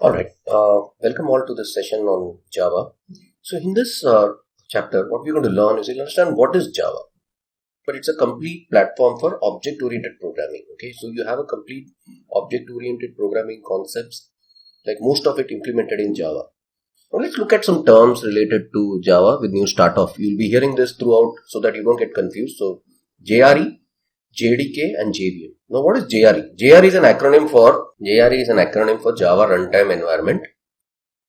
Alright, welcome all to this session on Java. So in this chapter, what we're going to learn is you'll understand what is Java. But it's a complete platform for object-oriented programming. Okay, so you have a complete object-oriented programming concepts, like most of it implemented in Java. Now let's look at some terms related to Java with new start off. You'll be hearing this throughout so that you don't get confused. So JRE, JDK and JVM. Now what is JRE? JRE is an acronym for Java Runtime Environment.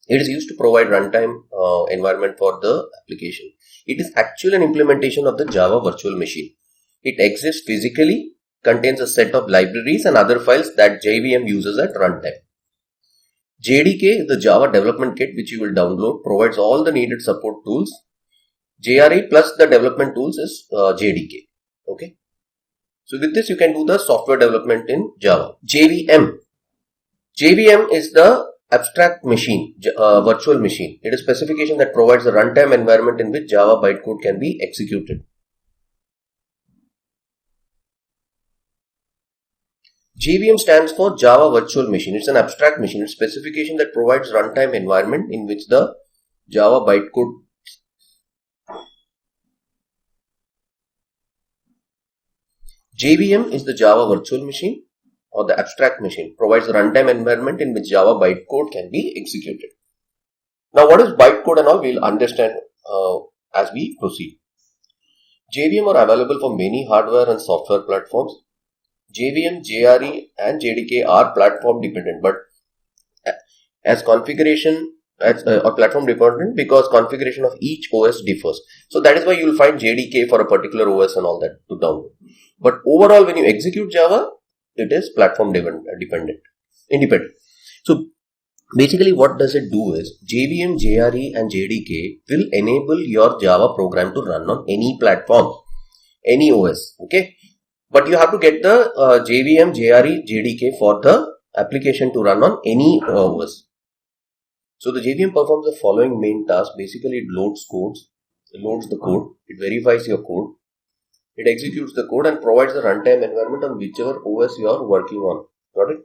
It is used to provide runtime environment for the application. It is actually an implementation of the Java virtual machine. It exists physically, contains a set of libraries and other files that JVM uses at runtime. JDK is the Java development kit which you will download, provides all the needed support tools. JRE plus the development tools is JDK. Okay. So with this you can do the software development in Java. JVM. JVM is the abstract machine, virtual machine. It is a specification that provides a runtime environment in which Java bytecode can be executed. JVM stands for Java Virtual Machine. It's an abstract machine. It's a specification that provides runtime environment in which the Java bytecode JVM is the Java virtual machine or the abstract machine, provides a runtime environment in which Java bytecode can be executed. Now what is bytecode and all we'll understand as we proceed. JVM are available for many hardware and software platforms. JVM, JRE and JDK are platform dependent, but as configuration or platform dependent because configuration of each OS differs. So that is why you will find JDK for a particular OS and all that to download. But overall, when you execute Java, it is platform independent. So basically what does it do is JVM, JRE and JDK will enable your Java program to run on any platform, any OS. Okay. But you have to get the JVM, JRE, JDK for the application to run on any OS. So the JVM performs the following main tasks. Basically, it loads the code, it verifies your code, it executes the code and provides the runtime environment on whichever OS you are working on. Got it?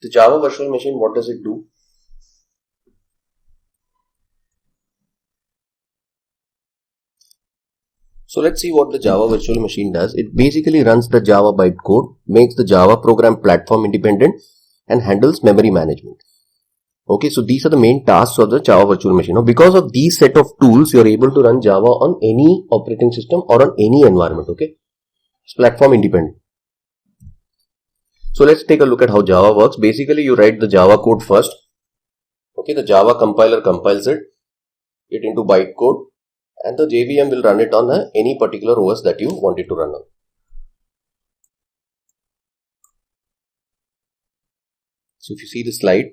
The Java virtual machine, what does it do? So let's see what the Java virtual machine does. It basically runs the Java bytecode, makes the Java program platform independent and handles memory management. Okay, so these are the main tasks of the Java virtual machine. Now, because of these set of tools, you are able to run Java on any operating system or on any environment. Okay, it's platform independent. So let's take a look at how Java works. Basically, you write the Java code first. Okay, the Java compiler compiles it into bytecode, and the JVM will run it on any particular OS that you want it to run on. So if you see the slide,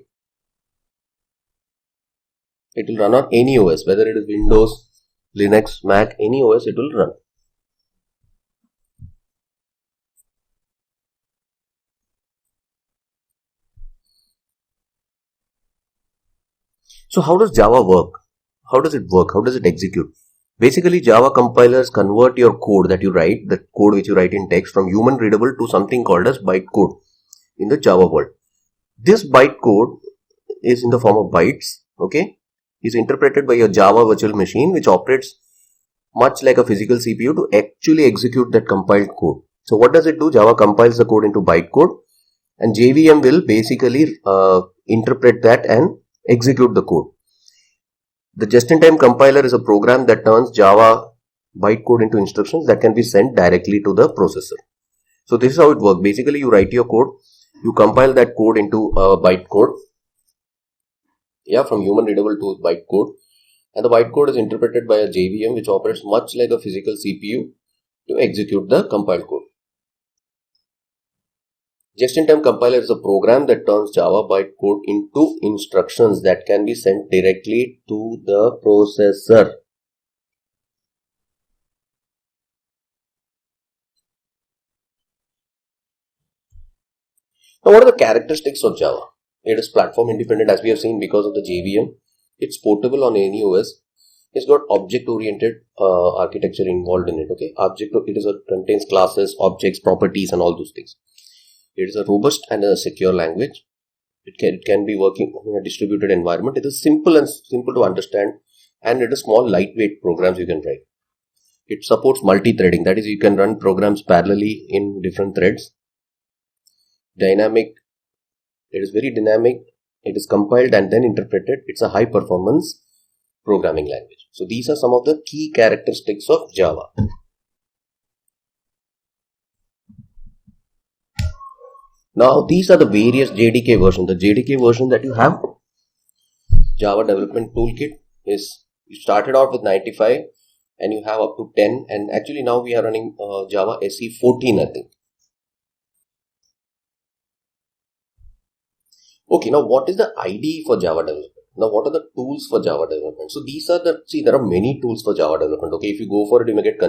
it will run on any OS, whether it is Windows, Linux, Mac, any OS it will run. So how does Java work? How does it work? How does it execute? Basically, Java compilers convert your code that you write, the code which you write in text, from human readable to something called as bytecode in the Java world. This bytecode is in the form of bytes, okay, is interpreted by your Java virtual machine, which operates much like a physical CPU to actually execute that compiled code. So what does it do? Java compiles the code into bytecode and JVM will basically interpret that and execute the code. The just-in-time compiler is a program that turns Java bytecode into instructions that can be sent directly to the processor. So this is how it works. Basically, you write your code, you compile that code into bytecode, from human readable to bytecode, and the bytecode is interpreted by a JVM which operates much like a physical CPU to execute the compiled code. Just-in-time compiler is a program that turns Java bytecode into instructions that can be sent directly to the processor. Now, what are the characteristics of Java? It is platform independent, as we have seen, because of the JVM. It's portable on any OS. It's got object-oriented architecture involved in it. Okay, contains classes, objects, properties, and all those things. It is a robust and a secure language. It can be working in a distributed environment. It is simple to understand, and it is small, lightweight programs you can write. It supports multi-threading. That is, you can run programs parallelly in different threads. Dynamic. It is very dynamic. It is compiled and then interpreted. It's a high-performance programming language. So these are some of the key characteristics of Java. Now these are the various JDK versions. The JDK version that you have, Java Development Toolkit, is you started out with 95 and you have up to 10, and actually now we are running Java SE 14, I think. Okay, now what is the IDE for Java development? Now what are the tools for Java development? So these are there are many tools for Java development. Okay, if you go for it, you may get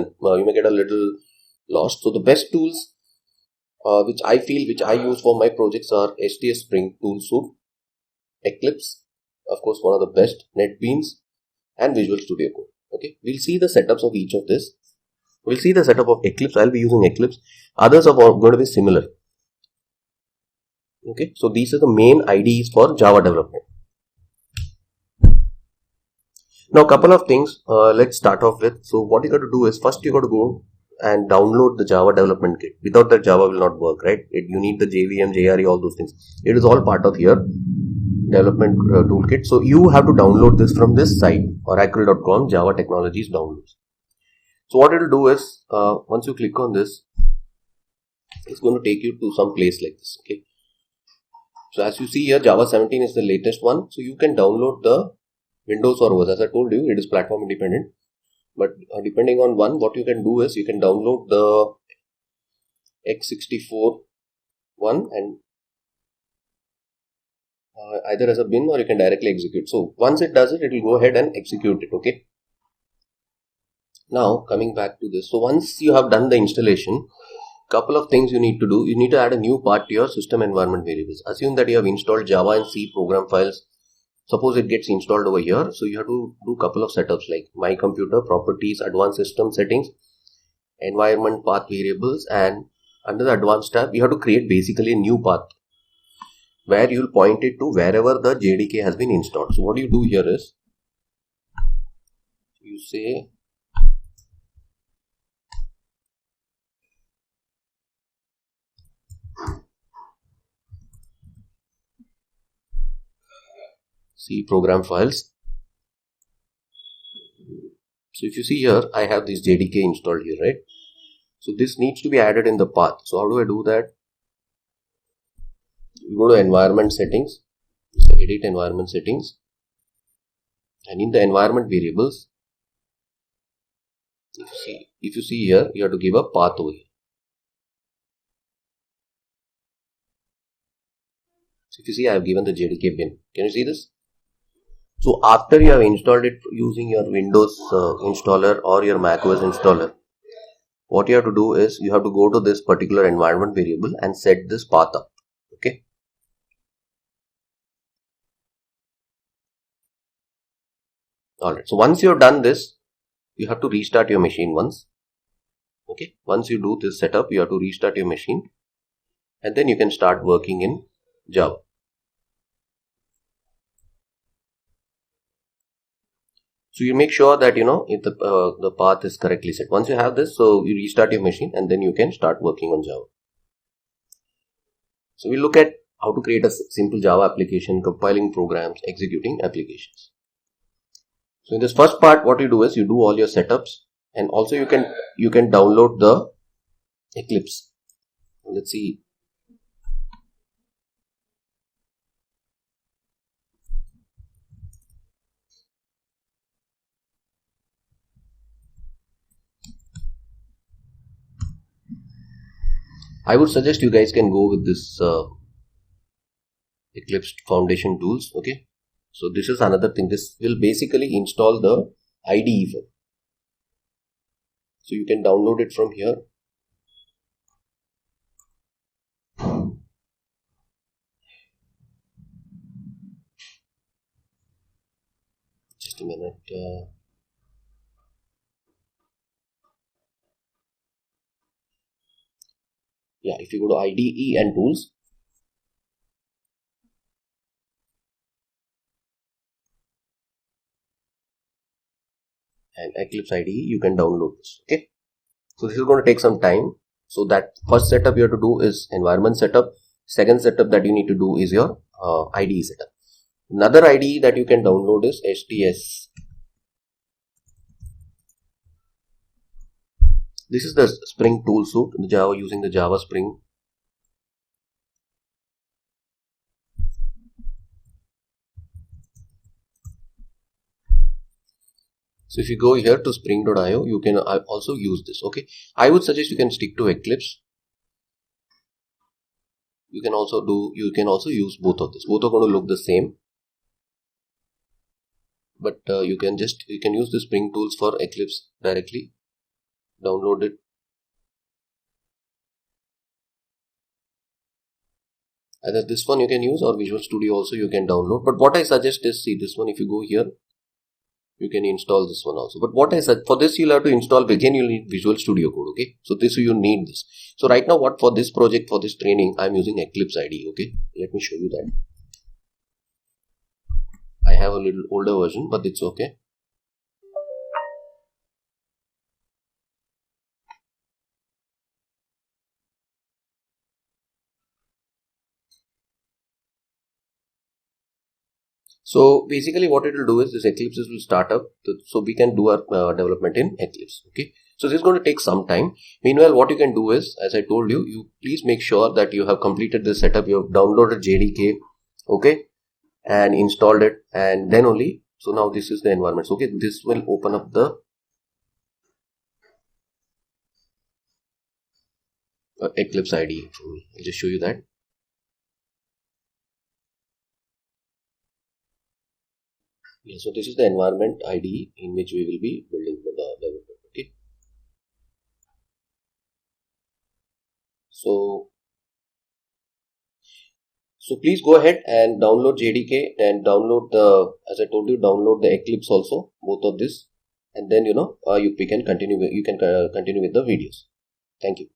a little lost. So the best tools which I use for my projects are STS Spring Tool Suite, Eclipse, of course one of the best, NetBeans, and Visual Studio Code. Okay, we'll see the setups of each of this. We'll see the setup of Eclipse. I'll be using Eclipse. Others are going to be similar. Okay, so these are the main IDEs for Java development. Now, a couple of things. Let's start off with. So, what you got to do is first you got to go and download the Java development kit. Without that, Java will not work, right? You need the JVM, JRE, all those things. It is all part of your development toolkit. So, you have to download this from this site, oracle.com, Java Technologies Downloads. So, what it will do is once you click on this, it's going to take you to some place like this. Okay. So, as you see here, Java 17 is the latest one. So, you can download the Windows or OS. As I told you, it is platform independent. But depending on one, what you can do is you can download the x64 one and either as a bin or you can directly execute. So once it does it, it will go ahead and execute it. Okay. Now coming back to this. So once you have done the installation, couple of things you need to do. You need to add a new part to your system environment variables. Assume that you have installed Java and C program files. Suppose it gets installed over here. So you have to do a couple of setups like my computer, properties, advanced system settings, environment path variables, and under the advanced tab, you have to create basically a new path where you will point it to wherever the JDK has been installed. So what you do here is you say C program files. So if you see here, I have this JDK installed here, right? So this needs to be added in the path. So how do I do that? You go to environment settings, edit environment settings, and in the environment variables, if you see here, you have to give a path over here. So if you see, I have given the JDK bin. Can you see this? So after you have installed it using your Windows installer or your macOS installer, what you have to do is you have to go to this particular environment variable and set this path up. Okay. Alright. So once you have done this, you have to restart your machine once. Okay. Once you do this setup, you have to restart your machine and then you can start working in Java. So you make sure that if the path is correctly set. Once you have this, so you restart your machine and then you can start working on Java. So we look at how to create a simple Java application, compiling programs, executing applications. So in this first part, what you do is you do all your setups, and also you can download the Eclipse. Let's see. I would suggest you guys can go with this Eclipse Foundation tools. Okay. So this is another thing. This will basically install the IDE file. So you can download it from here. Just a minute. Yeah, if you go to IDE and tools, and Eclipse IDE, you can download this. Okay, so this is going to take some time. So that first setup you have to do is environment setup. Second setup that you need to do is your IDE setup. Another IDE that you can download is STS. This is the Spring tool suite, the Java, using the Java Spring. So if you go here to spring.io, you can also use this. Okay, I would suggest you can stick to Eclipse. You can also use both of this. Both are going to look the same, but you can use the Spring tools for Eclipse directly. Download it. Either this one you can use, or Visual Studio also you can download. But what I suggest is, see this one. If you go here, you can install this one also. But what I said, for this you'll have to install, again you'll need Visual Studio Code. Okay, so this you need this. So right now, what for this project, for this training, I'm using Eclipse IDE. Okay, let me show you that. I have a little older version, but it's okay. So basically what it will do is, this Eclipse will start up, so we can do our development in Eclipse. Okay, so this is going to take some time. Meanwhile, what you can do is, as I told you, you please make sure that you have completed this setup, you have downloaded JDK, okay, and installed it, and then only, so now this is the environment. Okay, this will open up the Eclipse IDE for me. I'll just show you that. Yeah, so this is the environment IDE in which we will be building the development. Okay, so please go ahead and download JDK and download as I told you, download the Eclipse also, both of this, and then we can continue with the videos. Thank you.